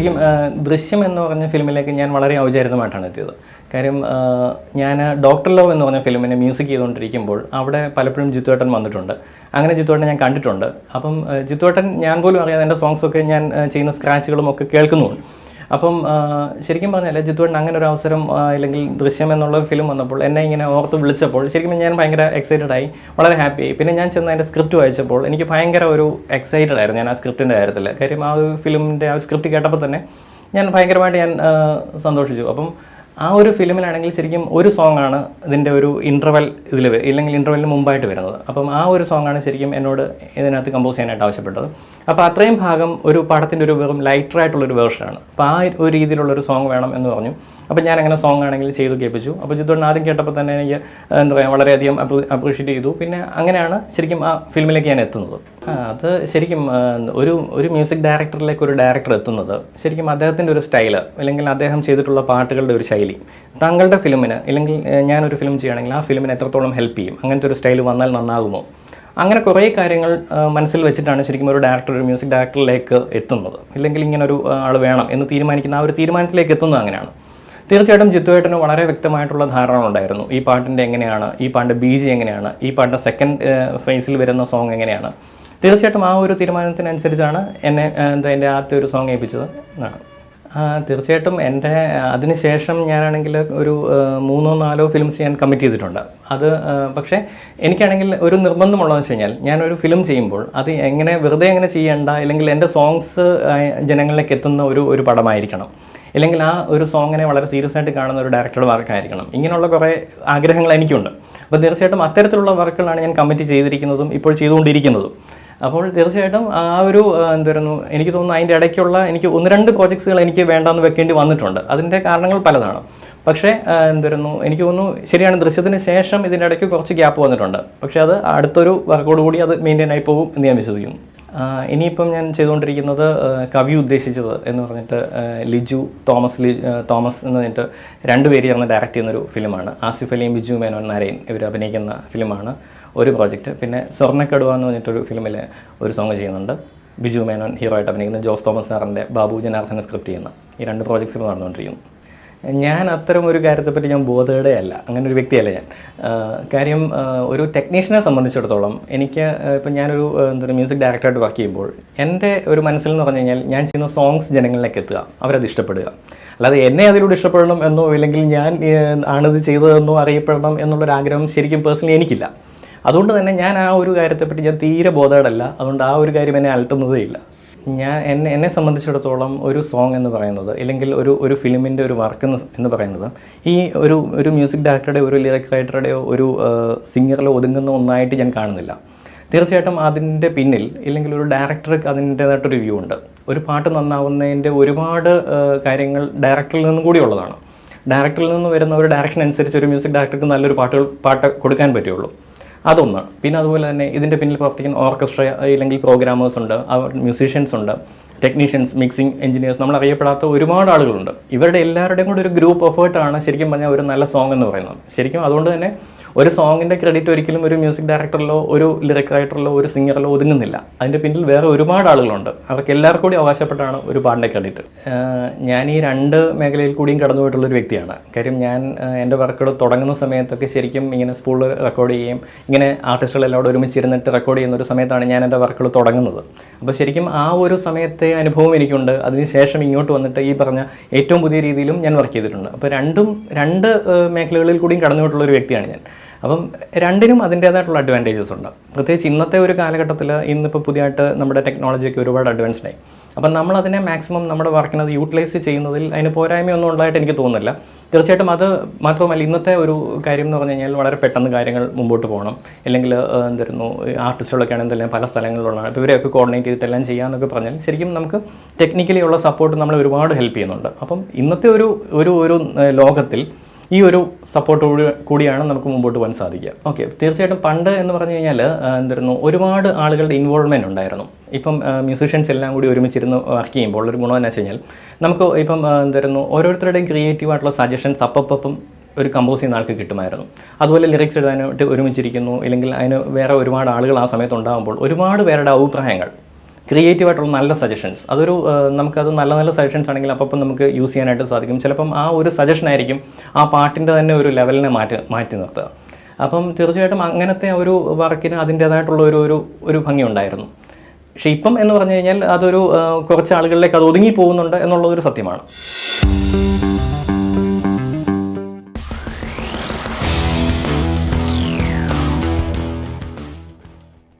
ശരിക്കും ദൃശ്യം എന്ന് പറഞ്ഞ ഫിലിമിലേക്ക് ഞാൻ വളരെ ഔചാരിതമായിട്ടാണ് എത്തിയത്. കാര്യം ഞാൻ ഡോക്ടർ ലവ് എന്ന് പറഞ്ഞ ഫിലിമിനെ മ്യൂസിക് ചെയ്തുകൊണ്ടിരിക്കുമ്പോൾ അവിടെ പലപ്പോഴും ജിത്തുവേട്ടൻ വന്നിട്ടുണ്ട്. അങ്ങനെ ജിത്തുവേട്ടൻ ഞാൻ കണ്ടിട്ടുണ്ട്. അപ്പം ജിത്തുവേട്ടൻ ഞാൻ പോലും അറിയാതെ എൻ്റെ സോങ്സൊക്കെ ഞാൻ ചെയ്യുന്ന സ്ക്രാച്ചുകളും ഒക്കെ കേൾക്കുന്നുണ്ട്. അപ്പം ശരിക്കും പറഞ്ഞാൽ ജിത്തുവേട്ടൻ അങ്ങനെ ഒരു അവസരം അല്ലെങ്കിൽ ദൃശ്യം എന്നുള്ള ഫിലിം വന്നപ്പോൾ എന്നെ ഇങ്ങനെ ഓർത്ത് വിളിച്ചപ്പോൾ ശരിക്കും ഞാൻ ഭയങ്കര എക്സൈറ്റഡ് ആയി, വളരെ ഹാപ്പിയായി. പിന്നെ ഞാൻ ചെന്ന് അതിൻ്റെ സ്ക്രിപ്റ്റ് വായിച്ചപ്പോൾ എനിക്ക് ഭയങ്കര ഒരു എക്സൈറ്റഡ് ആയിരുന്നു ഞാൻ ആ സ്ക്രിപ്റ്റിൻ്റെ കാര്യത്തിൽ. കാര്യം ആ ഒരു ഫിലിമിൻ്റെ ആ സ്ക്രിപ്റ്റ് കേട്ടപ്പോൾ തന്നെ ഞാൻ ഭയങ്കരമായിട്ട് ഞാൻ സന്തോഷിച്ചു. അപ്പം ആ ഒരു ഫിലിമിലാണെങ്കിൽ ശരിക്കും ഒരു സോങ്ങാണ് ഇതിൻ്റെ ഒരു ഇൻ്റർവെൽ ഇതിൽ ഇല്ലെങ്കിൽ ഇൻ്റർവെല്ലിന് മുമ്പായിട്ട് വരുന്നത്. അപ്പം ആ ഒരു സോങ്ങാണ് ശരിക്കും എന്നോട് ഇതിനകത്ത് കമ്പോസ് ചെയ്യാനായിട്ട് ആവശ്യപ്പെട്ടത്. അപ്പോൾ അത്രയും ഭാഗം ഒരു പടത്തിൻ്റെ ഒരു വെറും ലൈറ്ററായിട്ടുള്ളൊരു വേർഷനാണ്. അപ്പോൾ ആ ഒരു രീതിയിലുള്ളൊരു സോങ് വേണം എന്ന് പറഞ്ഞു. അപ്പോൾ ഞാൻ അങ്ങനെ സോങ് ആണെങ്കിൽ ചെയ്തു കേൾപ്പിച്ചു. അപ്പോൾ ജിത്തുവേട്ടൻ ആദ്യം കേട്ടപ്പോൾ തന്നെ എനിക്ക് എന്താ പറയുക വളരെയധികം അപ്രീഷിയേറ്റ് ചെയ്തു. പിന്നെ അങ്ങനെയാണ് ശരിക്കും ആ ഫിലിമിലേക്ക് ഞാൻ എത്തുന്നത്. അത് ശരിക്കും ഒരു മ്യൂസിക് ഡയറക്ടറിലേക്ക് ഒരു ഡയറക്ടർ എത്തുന്നത് ശരിക്കും അദ്ദേഹത്തിൻ്റെ ഒരു സ്റ്റൈല് അല്ലെങ്കിൽ അദ്ദേഹം ചെയ്തിട്ടുള്ള പാട്ടുകളുടെ ഒരു ശൈലി താങ്കളുടെ ഫിലിമിന് അല്ലെങ്കിൽ ഞാനൊരു ഫിലിം ചെയ്യുകയാണെങ്കിൽ ആ ഫിലിമിന് എത്രത്തോളം ഹെൽപ്പ് ചെയ്യും, അങ്ങനത്തെ ഒരു സ്റ്റൈൽ വന്നാൽ നന്നാകുമോ, അങ്ങനെ കുറേ കാര്യങ്ങൾ മനസ്സിൽ വെച്ചിട്ടാണ് ശരിക്കും ഒരു ഡയറക്ടർ ഒരു മ്യൂസിക് ഡയറക്ടറിലേക്ക് എത്തുന്നത്. ഇല്ലെങ്കിൽ ഇങ്ങനെ ഒരു ആൾ വേണം എന്ന് തീരുമാനിക്കുന്ന ആ ഒരു തീരുമാനത്തിലേക്ക് എത്തുന്നത് അങ്ങനെയാണ്. തീർച്ചയായിട്ടും ജിത്തുവേട്ടന് വളരെ വ്യക്തമായിട്ടുള്ള ധാരണ ഉണ്ടായിരുന്നു. ഈ പാട്ടിൻ്റെ എങ്ങനെയാണ്, ഈ പാട്ടിൻ്റെ ബീജി എങ്ങനെയാണ്, ഈ പാട്ടിൻ്റെ സെക്കൻഡ് ഫേസിൽ വരുന്ന സോങ് എങ്ങനെയാണ്. തീർച്ചയായിട്ടും ആ ഒരു തീരുമാനത്തിനനുസരിച്ചാണ് എന്നെ എൻ്റെ ആദ്യത്തെ ഒരു സോങ് ഏൽപ്പിച്ചത്. തീർച്ചയായിട്ടും എൻ്റെ അതിനുശേഷം ഞാനാണെങ്കിൽ ഒരു 3-4 ഫിലിംസ് ഞാൻ കമ്മിറ്റ് ചെയ്തിട്ടുണ്ട്. അത് പക്ഷേ എനിക്കാണെങ്കിൽ ഒരു നിർബന്ധമുള്ളതെന്ന് വെച്ച് കഴിഞ്ഞാൽ ഞാനൊരു ഫിലിം ചെയ്യുമ്പോൾ അത് എങ്ങനെ വെറുതെ എങ്ങനെ ചെയ്യേണ്ട, അല്ലെങ്കിൽ എൻ്റെ സോങ്സ് ജനങ്ങളിലേക്ക് എത്തുന്ന ഒരു പടമായിരിക്കണം, ഇല്ലെങ്കിൽ ആ ഒരു സോങ്ങിനെ വളരെ സീരിയസ് ആയിട്ട് കാണുന്ന ഒരു ഡയറക്ടറുടെ വർക്കായിരിക്കണം. ഇങ്ങനെയുള്ള കുറേ ആഗ്രഹങ്ങൾ എനിക്കുണ്ട്. അപ്പോൾ തീർച്ചയായിട്ടും അത്തരത്തിലുള്ള വർക്കുകളാണ് ഞാൻ കമ്മിറ്റ് ചെയ്തിരിക്കുന്നതും ഇപ്പോൾ ചെയ്തുകൊണ്ടിരിക്കുന്നതും. അപ്പോൾ തീർച്ചയായിട്ടും ആ ഒരു എന്തായിരുന്നു എനിക്ക് തോന്നുന്നു അതിൻ്റെ ഇടയ്ക്കുള്ള എനിക്ക് 1-2 പ്രോജക്ട്സുകൾ എനിക്ക് വേണ്ടാന്ന് വെക്കേണ്ടി വന്നിട്ടുണ്ട്. അതിൻ്റെ കാരണങ്ങൾ പലതാണ്. പക്ഷേ എന്തായിരുന്നു എനിക്ക് തോന്നുന്നു ശരിയാണ്, ദൃശ്യത്തിന് ശേഷം ഇതിൻ്റെ ഇടയ്ക്ക് കുറച്ച് ഗ്യാപ്പ് വന്നിട്ടുണ്ട്. പക്ഷേ അത് അടുത്തൊരു വർക്കോട് കൂടി അത് മെയിൻറ്റെയിൻ ആയി പോകും എന്ന് ഞാൻ വിശ്വസിക്കുന്നു. ഇനിയിപ്പം ഞാൻ ചെയ്തുകൊണ്ടിരിക്കുന്നത് കവി ഉദ്ദേശിച്ചത് എന്ന് പറഞ്ഞിട്ട് ലിജു തോമസ് എന്ന് പറഞ്ഞിട്ട് 2 പേര് ചേർന്ന് ഡയറക്റ്റ് ചെയ്യുന്നൊരു ഫിലിമാണ്. ആസിഫ് അലിയും ബിജു മേനോൻ നരേൻ ഇവർ അഭിനയിക്കുന്ന ഫിലിമാണ് ഒരു പ്രോജക്റ്റ്. പിന്നെ സ്വർണ്ണക്കടുവ എന്ന് പറഞ്ഞിട്ടൊരു ഫിലിമിൽ ഒരു സോങ് ചെയ്യുന്നുണ്ട്. ബിജു മേനോൻ ഹീറോ ആയിട്ട് അഭിനയിക്കുന്ന ജോസ് തോമസ് സാറിൻ്റെ ബാബു ജനാർദ്ദനെ സ്ക്രിപ്റ്റ് ചെയ്യുന്ന ഈ 2 പ്രോജക്ട്സുകൾ നടന്നുകൊണ്ടിരിക്കുന്നു. ഞാൻ അത്തരം ഒരു കാര്യത്തെപ്പറ്റി ഞാൻ ബോധയുടെ അല്ല, അങ്ങനെ ഒരു വ്യക്തിയല്ല ഞാൻ. കാര്യം ഒരു ടെക്നീഷ്യനെ സംബന്ധിച്ചിടത്തോളം എനിക്ക് ഇപ്പം ഞാനൊരു മ്യൂസിക് ഡയറക്ടറായിട്ട് വർക്ക് ചെയ്യുമ്പോൾ എൻ്റെ ഒരു മനസ്സിൽ എന്ന് പറഞ്ഞു കഴിഞ്ഞാൽ ഞാൻ ചെയ്യുന്ന സോങ്സ് ജനങ്ങളിലേക്ക് എത്തുക, അവരത് ഇഷ്ടപ്പെടുക. അല്ലാതെ എന്നെ അതിലൂടെ ഇഷ്ടപ്പെടണം എന്നോ ഇല്ലെങ്കിൽ ഞാൻ ആണിത് ചെയ്തതെന്നോ അറിയപ്പെടണം എന്നുള്ളൊരാഗ്രഹം ശരിക്കും പേഴ്സണലി എനിക്കില്ല. അതുകൊണ്ട് തന്നെ ഞാൻ ആ ഒരു കാര്യത്തെപ്പറ്റി ഞാൻ തീരെ ബോധേഡല്ല. അതുകൊണ്ട് ആ ഒരു കാര്യം എന്നെ അലട്ടുന്നതേ ഇല്ല. എന്നെ സംബന്ധിച്ചിടത്തോളം ഒരു സോങ് എന്ന് പറയുന്നത് അല്ലെങ്കിൽ ഒരു ഫിലിമിൻ്റെ ഒരു വർക്ക് എന്ന് പറയുന്നത് ഈ ഒരു മ്യൂസിക് ഡയറക്ടറുടെ ഒരു ലിറിക് റൈറ്ററുടെയോ ഒരു സിംഗറിലോ ഒതുങ്ങുന്ന ഒന്നായിട്ട് ഞാൻ കാണുന്നില്ല. തീർച്ചയായിട്ടും അതിൻ്റെ പിന്നിൽ ഇല്ലെങ്കിൽ ഒരു ഡയറക്ടർക്ക് അതിൻ്റേതായിട്ടൊരു വ്യൂ ഉണ്ട്. ഒരു പാട്ട് നന്നാവുന്നതിൻ്റെ ഒരുപാട് കാര്യങ്ങൾ ഡയറക്ടറിൽ നിന്നും കൂടി ഉള്ളതാണ്. ഡയറക്ടറിൽ നിന്ന് വരുന്ന ഒരു ഡയറക്ഷൻ അനുസരിച്ച് ഒരു മ്യൂസിക് ഡയറക്ടർക്ക് നല്ലൊരു പാട്ട് കൊടുക്കാൻ പറ്റുള്ളൂ. അതൊന്ന്. പിന്നെ അതുപോലെ തന്നെ ഇതിൻ്റെ പിന്നിൽ പ്രവർത്തിക്കുന്ന ഓർക്കസ്ട്ര അല്ലെങ്കിൽ പ്രോഗ്രാമേഴ്സ് ഉണ്ട്, മ്യൂസീഷ്യൻസ് ഉണ്ട്, ടെക്നീഷ്യൻസ്, മിക്സിംഗ് എഞ്ചിനീയേഴ്സ്, നമ്മൾ അറിയപ്പെടാത്ത ഒരുപാട് ആളുകളുണ്ട്. ഇവരുടെ എല്ലാവരുടെയും കൂടി ഒരു ഗ്രൂപ്പ് എഫേർട്ടാണ് ശരിക്കും പറഞ്ഞാൽ ഒരു നല്ല സോങ് എന്ന് പറയുന്നത്. ശരിക്കും അതുകൊണ്ട് തന്നെ ഒരു സോങ്ങിൻ്റെ ക്രെഡിറ്റ് ഒരിക്കലും ഒരു മ്യൂസിക് ഡയറക്ടറിലോ ഒരു ലിറിക് റൈറ്ററിലോ ഒരു സിംഗറിലോ ഒതുങ്ങുന്നില്ല. അതിൻ്റെ പിന്നിൽ വേറെ ഒരുപാട് ആളുകളുണ്ട്. അവർക്ക് എല്ലാവർക്കും കൂടി അവകാശപ്പെട്ടാണ് ഒരു പാട്ടിൻ്റെ ക്രെഡിറ്റ്. ഞാൻ ഈ 2 മേഖലയിൽ കൂടിയും കടന്നു പോയിട്ടുള്ളൊരു വ്യക്തിയാണ്. കാര്യം ഞാൻ എൻ്റെ വർക്കുകൾ തുടങ്ങുന്ന സമയത്തൊക്കെ ശരിക്കും ഇങ്ങനെ സ്കൂളിൽ റെക്കോർഡ് ചെയ്യുകയും ഇങ്ങനെ ആർട്ടിസ്റ്റുകളെല്ലാം ഒരുമിച്ചിരുന്നിട്ട് റെക്കോർഡ് ചെയ്യുന്ന ഒരു സമയത്താണ് ഞാൻ എൻ്റെ വർക്കുകൾ തുടങ്ങുന്നത്. അപ്പോൾ ശരിക്കും ആ ഒരു സമയത്തെ അനുഭവം എനിക്കുണ്ട്. അതിനുശേഷം ഇങ്ങോട്ട് വന്നിട്ട് ഈ പറഞ്ഞ ഏറ്റവും പുതിയ രീതിയിലും ഞാൻ വർക്ക് ചെയ്തിട്ടുണ്ട്. അപ്പോൾ 2 മേഖലകളിൽ കൂടിയും കടന്നു പോയിട്ടുള്ളൊരു വ്യക്തിയാണ് ഞാൻ. അപ്പം 2നും അതിൻ്റേതായിട്ടുള്ള അഡ്വാൻറ്റേജസ് ഉണ്ട്. പ്രത്യേകിച്ച് ഇന്നത്തെ ഒരു കാലഘട്ടത്തിൽ ഇന്നിപ്പോൾ പുതിയതായിട്ട് നമ്മുടെ ടെക്നോളജിയൊക്കെ ഒരുപാട് അഡ്വാൻസ്ഡ് ആയി. അപ്പം നമ്മളതിനെ മാക്സിമം നമ്മുടെ വർക്കിനത് യൂട്ടിലൈസ് ചെയ്യുന്നതിൽ അതിന് പോരായ്മയൊന്നും ഉണ്ടായിട്ട് എനിക്ക് തോന്നുന്നില്ല. തീർച്ചയായിട്ടും അത് മാത്രമല്ല, ഇന്നത്തെ ഒരു കാര്യം എന്ന് പറഞ്ഞു കഴിഞ്ഞാൽ വളരെ പെട്ടെന്ന് കാര്യങ്ങൾ മുമ്പോട്ട് പോകണം. അല്ലെങ്കിൽ ആർട്ടിസ്റ്റുകളൊക്കെ ആണെങ്കിൽ തന്നെ പല സ്ഥലങ്ങളിലുള്ളതാണ്. അപ്പോൾ ഇവരെയൊക്കെ കോർഡിനേറ്റ് ചെയ്തിട്ടെല്ലാം ചെയ്യാമെന്നൊക്കെ പറഞ്ഞാൽ ശരിക്കും നമുക്ക് ടെക്നിക്കലി ഉള്ള സപ്പോർട്ട് നമ്മളെ ഒരുപാട് ഹെൽപ്പ് ചെയ്യുന്നുണ്ട്. അപ്പം ഇന്നത്തെ ഒരു ലോകത്തിൽ ഈ ഒരു സപ്പോർട്ട് കൂടിയാണ് നമുക്ക് മുമ്പോട്ട് പോകാൻ സാധിക്കുക. ഓക്കെ, തീർച്ചയായിട്ടും പണ്ട് എന്ന് പറഞ്ഞു കഴിഞ്ഞാൽ ഒരുപാട് ആളുകളുടെ ഇൻവോൾവ്മെൻറ്റ് ഉണ്ടായിരുന്നു. ഇപ്പം മ്യൂസീഷ്യൻസ് എല്ലാം കൂടി ഒരുമിച്ചിരുന്ന് വർക്ക് ചെയ്യുമ്പോൾ ഒരു ഗുണം എന്ന് വെച്ച് കഴിഞ്ഞാൽ നമുക്ക് ഇപ്പം ഓരോരുത്തരുടെയും ക്രിയേറ്റീവായിട്ടുള്ള സജഷൻസ് അപ്പം ഒരു കമ്പോസ് ചെയ്യുന്ന ആൾക്ക് കിട്ടുമായിരുന്നു. അതുപോലെ ലിറിക്സ് എഴുതാനായിട്ട് ഒരുമിച്ചിരിക്കുന്നു, ഇല്ലെങ്കിൽ അതിന് വേറെ ഒരുപാട് ആളുകൾ ആ സമയത്ത് ഉണ്ടാകുമ്പോൾ ഒരുപാട് പേരുടെ അഭിപ്രായങ്ങൾ ക്രിയേറ്റീവായിട്ടുള്ള നല്ല സജഷൻസ്. അതൊരു നമുക്കത് നല്ല നല്ല സജഷൻസ് ആണെങ്കിൽ അപ്പം നമുക്ക് യൂസ് ചെയ്യാനായിട്ട് സാധിക്കും. ചിലപ്പം ആ ഒരു സജഷൻ ആയിരിക്കും ആ പാട്ടിൻ്റെ തന്നെ ഒരു ലെവലിനെ മാറ്റി നിർത്തുക. അപ്പം തീർച്ചയായിട്ടും അങ്ങനത്തെ ഒരു വർക്കിന് അതിൻ്റേതായിട്ടുള്ള ഒരു ഭംഗി ഉണ്ടായിരുന്നു. പക്ഷേ ഇപ്പം എന്ന് പറഞ്ഞു കഴിഞ്ഞാൽ അതൊരു കുറച്ച് ആളുകളിലേക്ക് അത് ഒതുങ്ങി പോകുന്നുണ്ട് എന്നുള്ളതൊരു സത്യമാണ്.